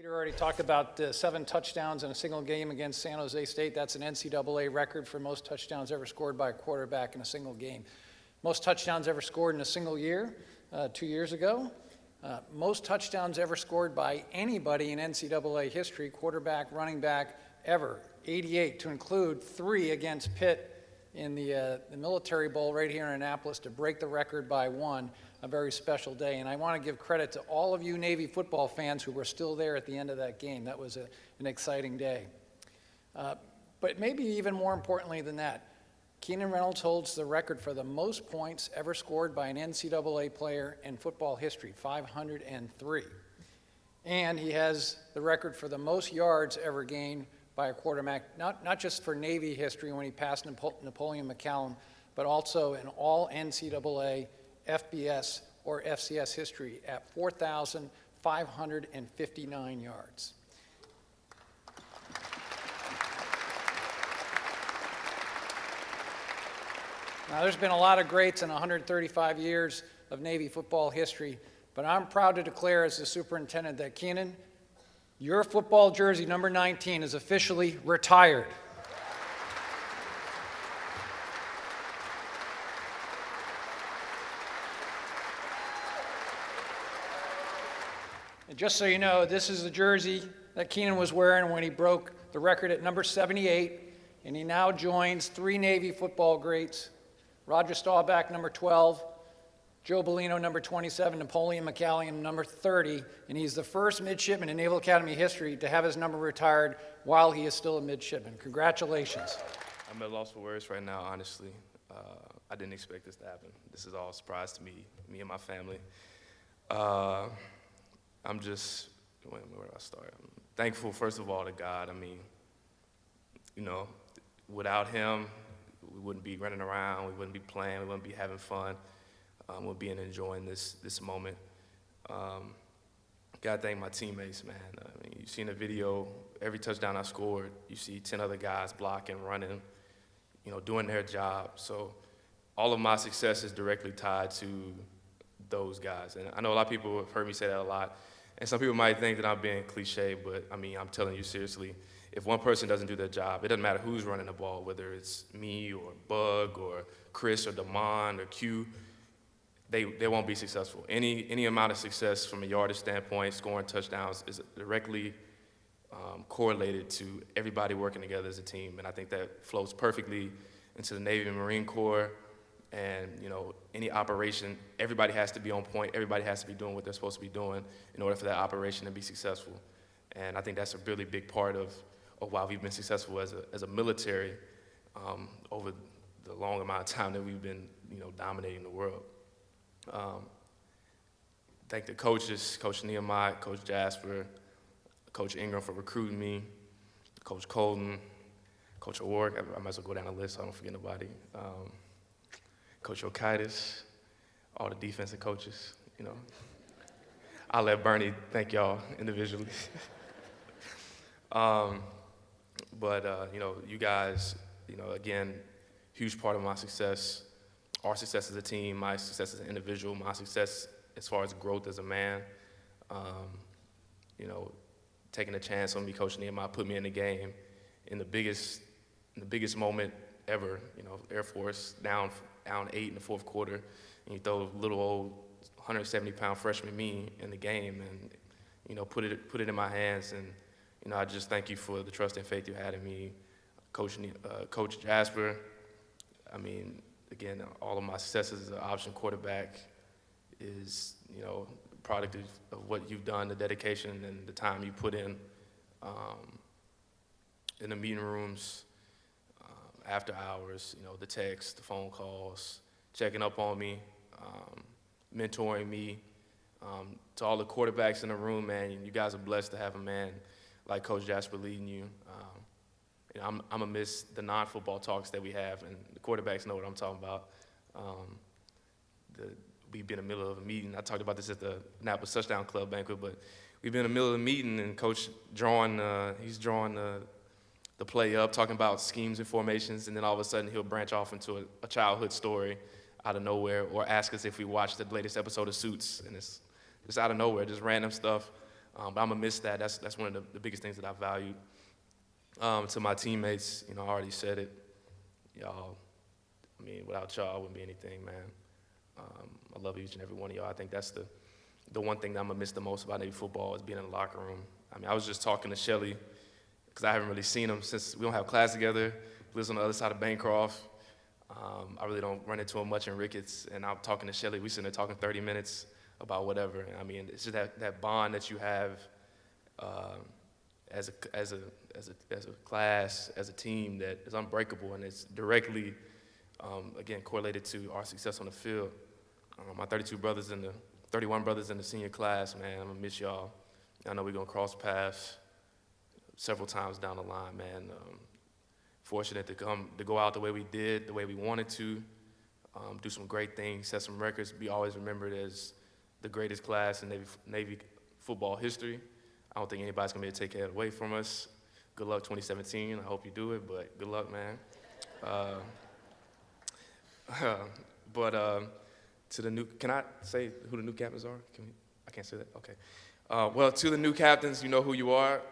Peter already talked about 7 touchdowns in a single game against San Jose State. That's an NCAA record for most touchdowns ever scored by a quarterback in a single game. Most touchdowns ever scored in a single year, 2 years ago. Most touchdowns ever scored by anybody in NCAA history, quarterback, running back, ever, 88, to include 3 against Pitt in the Military Bowl right here in Annapolis to break the record by 1, a very special day. And I want to give credit to all of you Navy football fans who were still there at the end of that game. That was an exciting day. But maybe even more importantly than that, Keenan Reynolds holds the record for the most points ever scored by an NCAA player in football history, 503. And he has the record for the most yards ever gained by a quarterback, not just for Navy history when he passed Napoleon McCallum, but also in all NCAA, FBS, or FCS history at 4,559 yards. Now, there's been a lot of greats in 135 years of Navy football history, but I'm proud to declare as the superintendent that, Keenan, your football jersey, number 19, is officially retired. And just so you know, this is the jersey that Keenan was wearing when he broke the record at number 78, and he now joins 3 Navy football greats: Roger Staubach, number 12, Joe Bellino, number 27, Napoleon McCallum, number 30, and he's the first midshipman in Naval Academy history to have his number retired while he is still a midshipman. Congratulations. I'm at a loss for words right now, honestly. I didn't expect this to happen. This is all a surprise to me and my family. I'm just, where do I start? I'm thankful, first of all, to God. I mean, you know, without him, we wouldn't be running around, we wouldn't be playing, we wouldn't be having fun. We'll be enjoying this moment. Gotta thank my teammates, man. I mean, you've seen the video, every touchdown I scored, you see 10 other guys blocking, running, you know, doing their job. So all of my success is directly tied to those guys. And I know a lot of people have heard me say that a lot, and some people might think that I'm being cliche, but I mean, I'm telling you seriously, if one person doesn't do their job, it doesn't matter who's running the ball, whether it's me or Bug or Chris or Damon or Q, they won't be successful. Any amount of success from a yardage standpoint, scoring touchdowns, is directly correlated to everybody working together as a team. And I think that flows perfectly into the Navy and Marine Corps. And, you know, any operation, everybody has to be on point. Everybody has to be doing what they're supposed to be doing in order for that operation to be successful. And I think that's a really big part of why we've been successful as a military over the long amount of time that we've been, you know, dominating the world. Thank the coaches, Coach Nehemiah, Coach Jasper, Coach Ingram for recruiting me, Coach Colton, Coach O'Rourke, I might as well go down the list so I don't forget nobody. Coach Okaitis, all the defensive coaches, you know. I'll let Bernie thank y'all individually. But you know, you guys, you know, again, huge part of my success, our success as a team, my success as an individual, my success as far as growth as a man. You know, taking a chance on me, Coach Nehemiah put me in the game in the biggest moment ever. You know, Air Force down 8 in the fourth quarter, and you throw little old 170-pound freshman me in the game, and you know, put it in my hands. And you know, I just thank you for the trust and faith you had in me, Coach Jasper. I mean, again, all of my successes as an option quarterback is, you know, a product of what you've done, the dedication and the time you put in the meeting rooms, after hours, you know, the texts, the phone calls, checking up on me, mentoring me. To all the quarterbacks in the room, man, you guys are blessed to have a man like Coach Jasper leading you. You know, I'm gonna miss the non-football talks that we have, and the quarterbacks know what I'm talking about. We've been in the middle of a meeting. I talked about this at the Annapolis Touchdown Club banquet, but we've been in the middle of a meeting, and Coach he's drawing the play up, talking about schemes and formations, and then all of a sudden he'll branch off into a childhood story out of nowhere, or ask us if we watched the latest episode of Suits, and it's just out of nowhere, just random stuff. But I'm gonna miss that. That's one of the biggest things that I valued. To my teammates, I already said it. Y'all, without y'all, I wouldn't be anything, man. I love each and every one of y'all. I think that's the one thing that I'm gonna miss the most about Navy football is being in the locker room. I was just talking to Shelly, because I haven't really seen him since we don't have class together. He lives on the other side of Bancroft. I really don't run into him much in Ricketts, and I'm talking to Shelly. We sitting there talking 30 minutes about whatever. And it's just that bond that you have as a class, as a team that is unbreakable, and it's directly, again, correlated to our success on the field. My 31 brothers in the senior class, man, I'm gonna miss y'all. I know we're gonna cross paths several times down the line, man. Fortunate to go out the way we did, the way we wanted to, do some great things, set some records, be always remembered as the greatest class in Navy football history. I don't think anybody's gonna be able to take that away from us. Good luck 2017, I hope you do it, but good luck, man. To the new, can I say who the new captains are? I can't say that, okay. Well, to the new captains, you know who you are.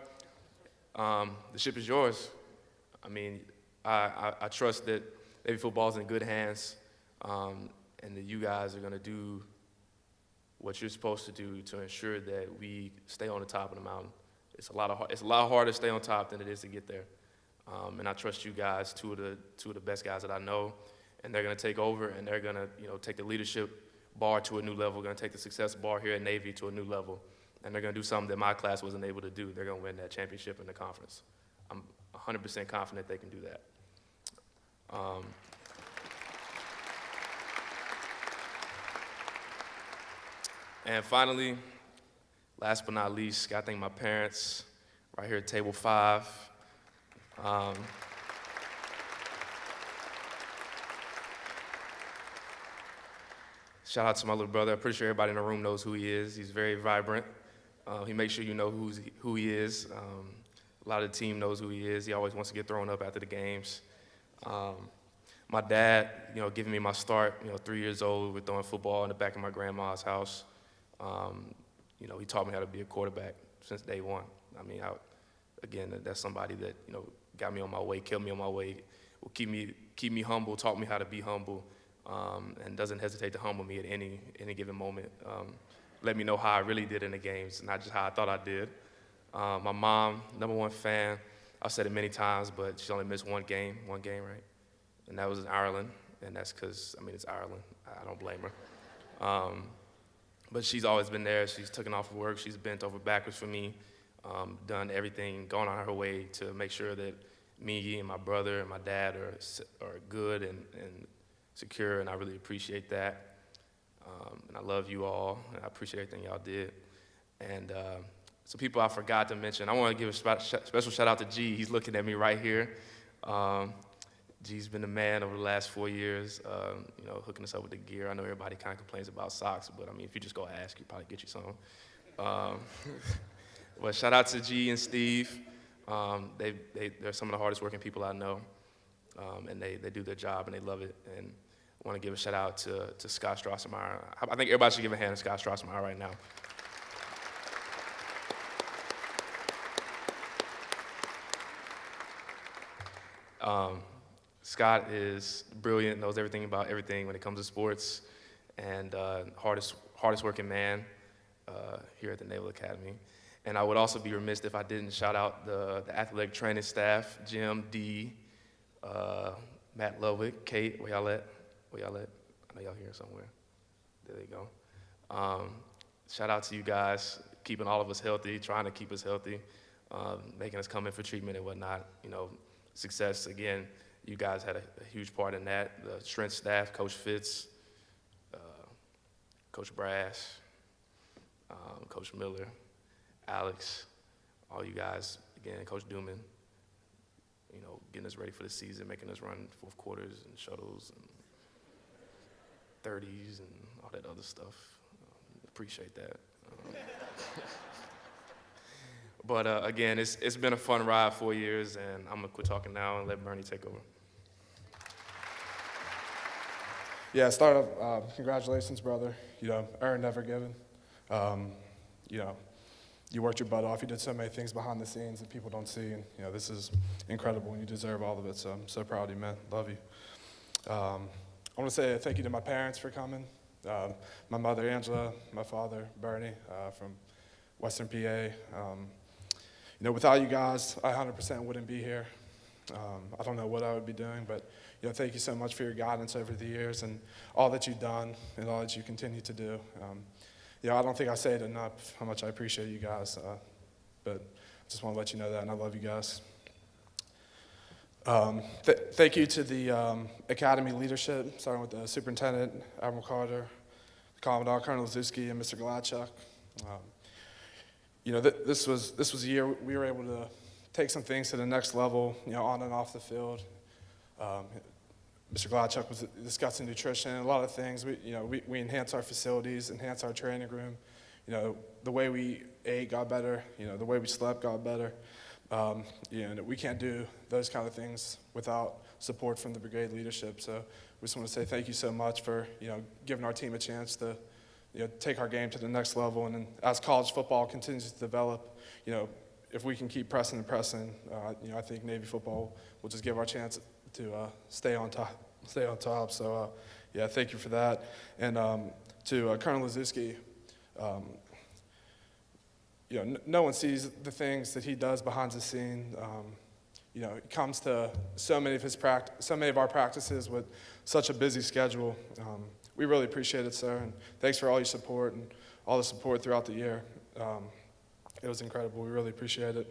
The ship is yours. I trust that Navy football is in good hands, and that you guys are going to do what you're supposed to do to ensure that we stay on the top of the mountain. It's a lot harder to stay on top than it is to get there. And I trust you guys, two of the best guys that I know, and they're going to take over, and they're going to take the leadership bar to a new level, going to take the success bar here at Navy to a new level, and they're going to do something that my class wasn't able to do. They're going to win that championship in the conference. I'm 100% confident they can do that. And finally, last but not least, gotta thank my parents right here at table 5. Shout out to my little brother. I'm pretty sure everybody in the room knows who he is. He's very vibrant. He makes sure you know who he is. A lot of the team knows who he is. He always wants to get thrown up after the games. My dad, giving me my start, 3 years old, we're throwing football in the back of my grandma's house. He taught me how to be a quarterback since day one. Again, that's somebody that, got me on my way, kept me on my way, will keep me humble, taught me how to be humble, and doesn't hesitate to humble me at any given moment. Let me know how I really did in the games, not just how I thought I did. My mom, #1 fan. I've said it many times, but she only missed one game, right? And that was in Ireland, and that's because, it's Ireland. I don't blame her. But she's always been there. She's taken off of work. She's bent over backwards for me, done everything, gone on her way to make sure that me and my brother and my dad are good and secure, and I really appreciate that. And I love you all, and I appreciate everything y'all did. And some people I forgot to mention. I want to give a special shout out to G. He's looking at me right here. G's been the man over the last 4 years, hooking us up with the gear. I know everybody kind of complains about socks, but if you just go ask, he'll probably get you some. But shout out to G and Steve. They're some of the hardest working people I know, and they do their job and they love it. And I want to give a shout out to Scott Strassemeyer. I think everybody should give a hand to Scott Strassemeyer right now. Scott is brilliant, knows everything about everything when it comes to sports, and hardest working man here at the Naval Academy. And I would also be remiss if I didn't shout out the athletic training staff, Jim, D, Matt Lovick, Kate, where y'all at? I know y'all here somewhere. There they go. Shout out to you guys, keeping all of us healthy, trying to keep us healthy, making us come in for treatment and whatnot. Success, again, you guys had a huge part in that. The strength staff, Coach Fitz, Coach Brass, Coach Miller, Alex, all you guys, again, Coach Duman, getting us ready for the season, making us run fourth quarters and shuttles and 30s and all that other stuff. Appreciate that. But again, it's been a fun ride, 4 years, and I'm gonna quit talking now and let Bernie take over. Yeah, start off, congratulations, brother. Earned, never given. you worked your butt off. You did so many things behind the scenes that people don't see, and this is incredible, and you deserve all of it. So I'm so proud of you, man. Love you. I want to say thank you to my parents for coming. My mother, Angela, my father, Bernie, from Western PA. Without you guys, I 100% wouldn't be here. I don't know what I would be doing, but thank you so much for your guidance over the years and all that you've done and all that you continue to do. I don't think I say it enough how much I appreciate you guys, but I just want to let you know that, and I love you guys. Thank you to the Academy leadership, starting with the Superintendent, Admiral Carter, Commandant Colonel Zuski, and Mr. Gladchuk. This was a year we were able to take some things to the next level, on and off the field. Mr. Gladchuk was discussing nutrition and a lot of things. We enhanced our facilities, enhanced our training room. The way we ate got better. The way we slept got better. We can't do those kind of things without support from the brigade leadership. So we just want to say thank you so much for giving our team a chance to take our game to the next level. And then as college football continues to develop, if we can keep pressing and pressing, I think Navy football will just give our chance to stay on top. So thank you for that. And to Colonel Lazuski, no one sees the things that he does behind the scene. He comes to so many of our practices with such a busy schedule. We really appreciate it, sir, and thanks for all your support and all the support throughout the year. It was incredible. We really appreciate it.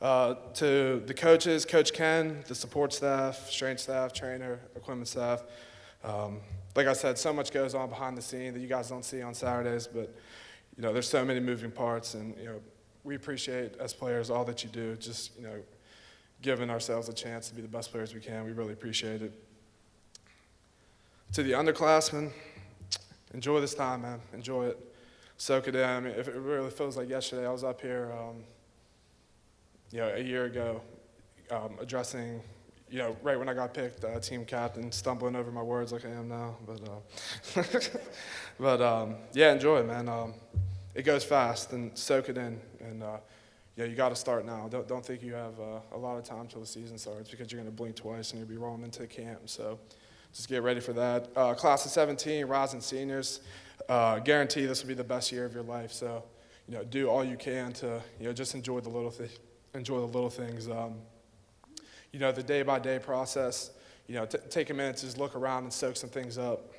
To the coaches, Coach Ken, the support staff, strength staff, trainer, equipment staff. Like I said, so much goes on behind the scene that you guys don't see on Saturdays, but there's so many moving parts, and we appreciate as players all that you do. Just giving ourselves a chance to be the best players we can. We really appreciate it. To the underclassmen, enjoy this time, man. Enjoy it. Soak it in. I mean, if it really feels like yesterday, I was up here, a year ago, addressing, right when I got picked, team captain, stumbling over my words like I am now. But enjoy it, man. It goes fast, and soak it in. And you got to start now. Don't think you have a lot of time till the season starts, because you're going to blink twice and you'll be rolling into camp. So just get ready for that. Class of 17, rising seniors. Guarantee this will be the best year of your life. So, do all you can to, just enjoy the little things. The day-by-day process. Take a minute to just look around and soak some things up.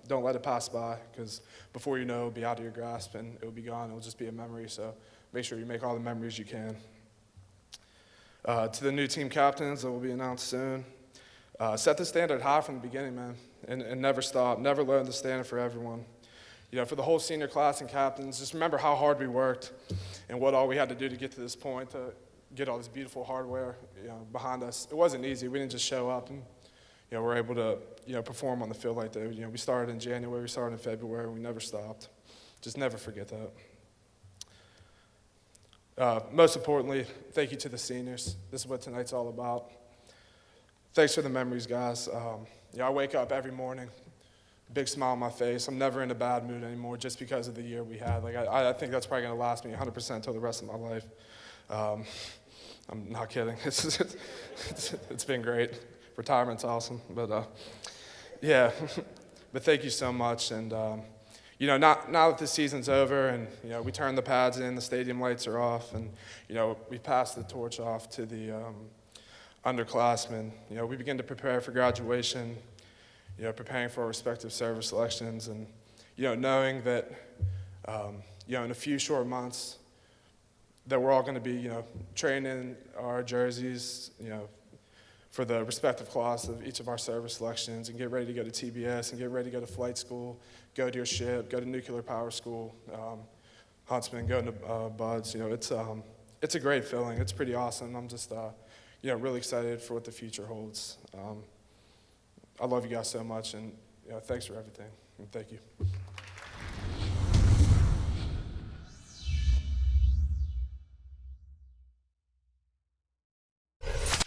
Don't let it pass by, because before you know, it'll be out of your grasp and it'll be gone. It'll just be a memory. So make sure you make all the memories you can. To the new team captains that will be announced soon. Set the standard high from the beginning, man, and never stop. Never lower the standard for everyone. For the whole senior class and captains, just remember how hard we worked and what all we had to do to get to this point, to get all this beautiful hardware behind us. It wasn't easy. We didn't just show up and we're able to perform on the field like that. We started in January, we started in February, and we never stopped. Just never forget that. Most importantly, thank you to the seniors. This is what tonight's all about. Thanks for the memories, guys. I wake up every morning, big smile on my face. I'm never in a bad mood anymore just because of the year we had. I think that's probably going to last me 100% until the rest of my life. I'm not kidding. It's been great. Retirement's awesome. But, but thank you so much. And, now that the season's over and, we turn the pads in, the stadium lights are off, and, we pass the torch off to the underclassmen. We begin to prepare for graduation, preparing for our respective service selections, and, knowing that, in a few short months, that we're all going to be, training our jerseys, for the respective class of each of our service selections, and get ready to go to TBS, and get ready to go to flight school, go to your ship, go to nuclear power school, Huntsman, go to Buds. It's a great feeling. It's pretty awesome. I'm just, really excited for what the future holds. I love you guys so much, and thanks for everything. And thank you.